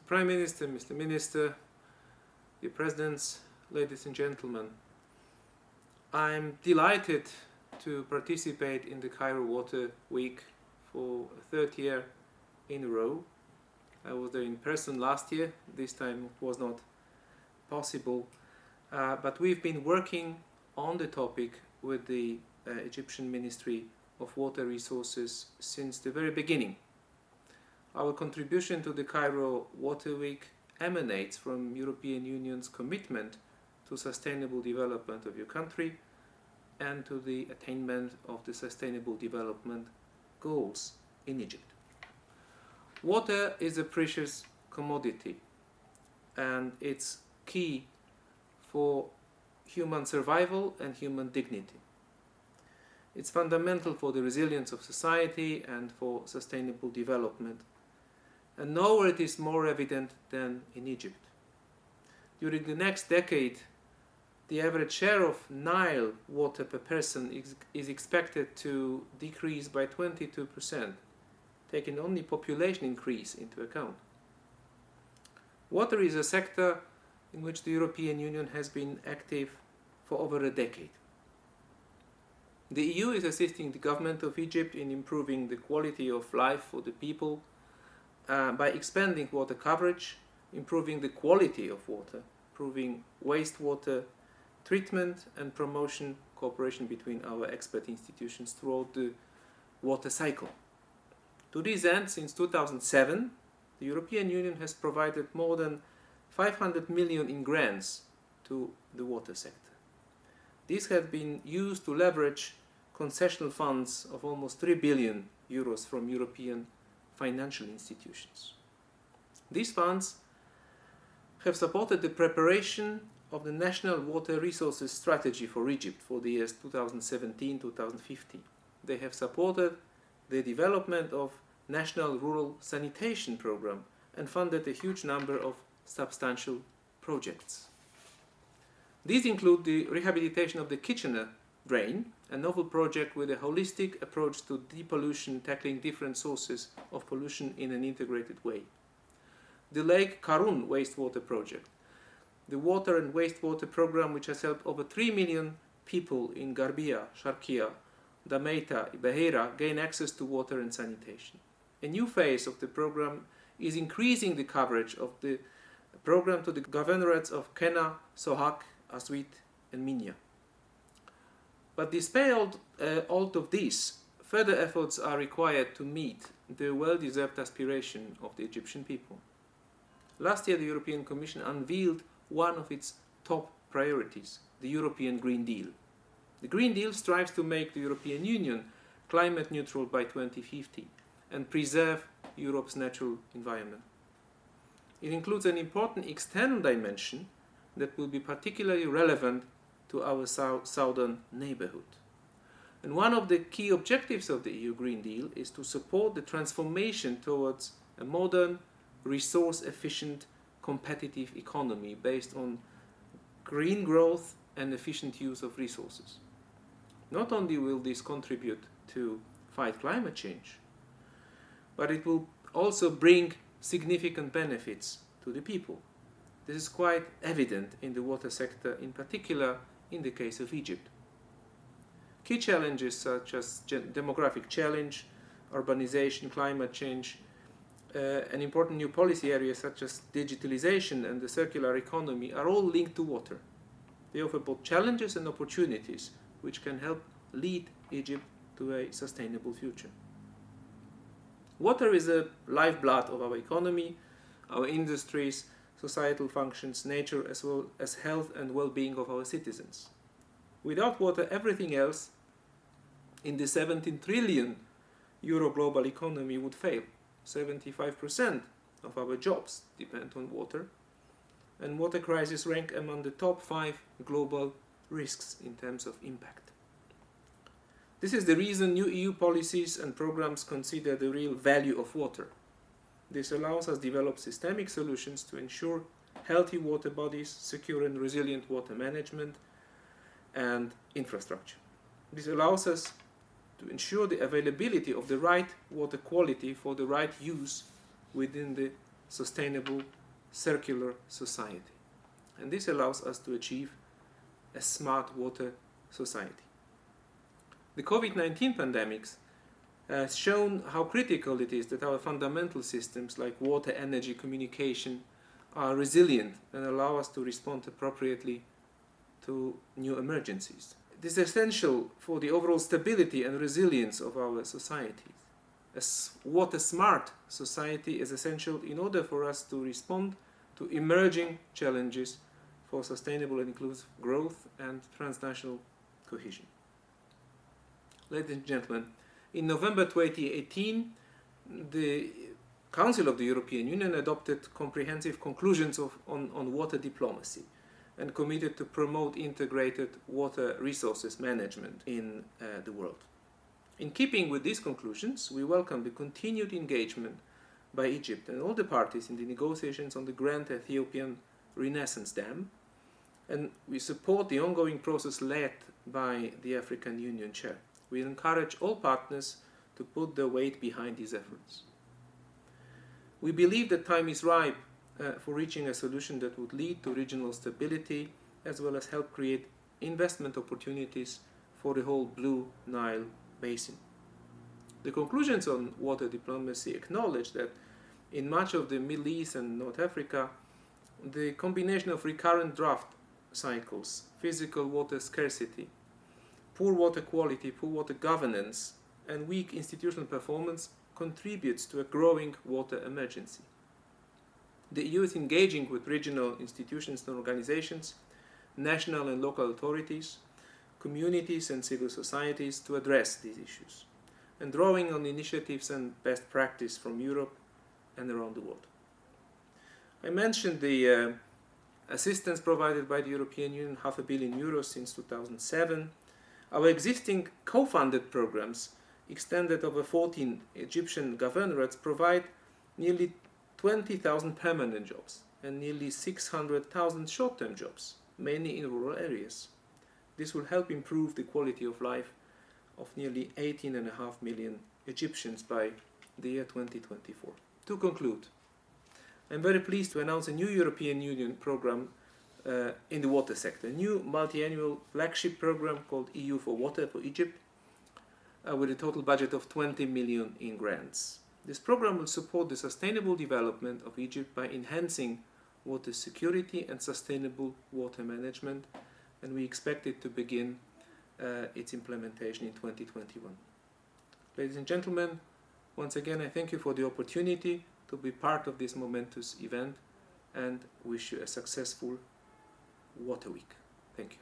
Prime Minister, Mr. Minister, dear Presidents, ladies and gentlemen, I'm delighted to participate in the Cairo Water Week for a third year in a row. I was there in person last year. This time it was not possible, but we've been working on the topic with the Egyptian Ministry of Water Resources since the very beginning. Our contribution to the Cairo Water Week emanates from European Union's commitment to sustainable development of your country and to the attainment of the sustainable development goals in Egypt. Water is a precious commodity and it's key for human survival and human dignity. It's fundamental for the resilience of society and for sustainable development. And nowhere it is more evident than in Egypt. During the next decade, the average share of Nile water per person is expected to decrease by 22%, taking only population increase into account. Water is a sector in which the European Union has been active for over a decade. The EU is assisting the government of Egypt in improving the quality of life for the people by expanding water coverage, improving the quality of water, improving wastewater treatment and promotion cooperation between our expert institutions throughout the water cycle. To this end, since 2007, the European Union has provided more than 500 million in grants to the water sector. These have been used to leverage concessional funds of almost 3 billion euros from European financial institutions. These funds have supported the preparation of the National Water Resources Strategy for Egypt for the years 2017-2050. They have supported the development of National Rural Sanitation Program and funded a huge number of substantial projects. These include the rehabilitation of the Kitchener drain, a novel project with a holistic approach to depollution, tackling different sources of pollution in an integrated way. The Lake Karun wastewater project, the water and wastewater program which has helped over 3 million people in Garbia, Sharkia, Damietta, Beheira gain access to water and sanitation. A new phase of the program is increasing the coverage of the program to the governorates of Kena, Sohag, Aswit and Minya. But despite all of this, further efforts are required to meet the well-deserved aspiration of the Egyptian people. Last year, the European Commission unveiled one of its top priorities, the European Green Deal. The Green Deal strives to make the European Union climate neutral by 2050 and preserve Europe's natural environment. It includes an important external dimension that will be particularly relevant to our southern neighborhood. And one of the key objectives of the EU Green Deal is to support the transformation towards a modern, resource-efficient, competitive economy based on green growth and efficient use of resources. Not only will this contribute to fight climate change, but it will also bring significant benefits to the people. This is quite evident in the water sector, in particular in the case of Egypt. Key challenges such as demographic challenge, urbanization, climate change, and important new policy areas such as digitalization and the circular economy are all linked to water. They offer both challenges and opportunities which can help lead Egypt to a sustainable future. Water is the lifeblood of our economy, our industries, societal functions, nature, as well as health and well-being of our citizens. Without water, everything else in the 17 trillion euro global economy would fail. 75% of our jobs depend on water, and water crises rank among the top 5 global risks in terms of impact. This is the reason new EU policies and programs consider the real value of water. This allows us to develop systemic solutions to ensure healthy water bodies, secure and resilient water management, and infrastructure. This allows us to ensure the availability of the right water quality for the right use within the sustainable, circular society. And this allows us to achieve a smart water society. The COVID-19 pandemic has shown how critical it is that our fundamental systems like water, energy, communication are resilient and allow us to respond appropriately to new emergencies. It is essential for the overall stability and resilience of our societies. A water-smart society is essential in order for us to respond to emerging challenges for sustainable and inclusive growth and transnational cohesion. Ladies and gentlemen, in November 2018, the Council of the European Union adopted comprehensive conclusions on water diplomacy and committed to promote integrated water resources management in the world. In keeping with these conclusions, we welcome the continued engagement by Egypt and all the parties in the negotiations on the Grand Ethiopian Renaissance Dam, and we support the ongoing process led by the African Union Chair. We encourage all partners to put their weight behind these efforts. We believe that time is ripe for reaching a solution that would lead to regional stability as well as help create investment opportunities for the whole Blue Nile Basin. The conclusions on water diplomacy acknowledge that in much of the Middle East and North Africa, the combination of recurrent drought cycles, physical water scarcity, poor water quality, poor water governance, and weak institutional performance contributes to a growing water emergency. The EU is engaging with regional institutions and organizations, national and local authorities, communities and civil societies to address these issues, and drawing on initiatives and best practice from Europe and around the world. I mentioned the assistance provided by the European Union, €500 million since 2007. Our existing co-funded programs, extended over 14 Egyptian governorates, provide nearly 20,000 permanent jobs and nearly 600,000 short-term jobs, mainly in rural areas. This will help improve the quality of life of nearly 18.5 million Egyptians by the year 2024. To conclude, I'm very pleased to announce a new European Union program in the water sector, a new multi-annual flagship program called EU for Water for Egypt, with a total budget of 20 million in grants. This program will support the sustainable development of Egypt by enhancing water security and sustainable water management, and we expect it to begin its implementation in 2021. Ladies and gentlemen, once again I thank you for the opportunity to be part of this momentous event and wish you a successful Water Week. Thank you.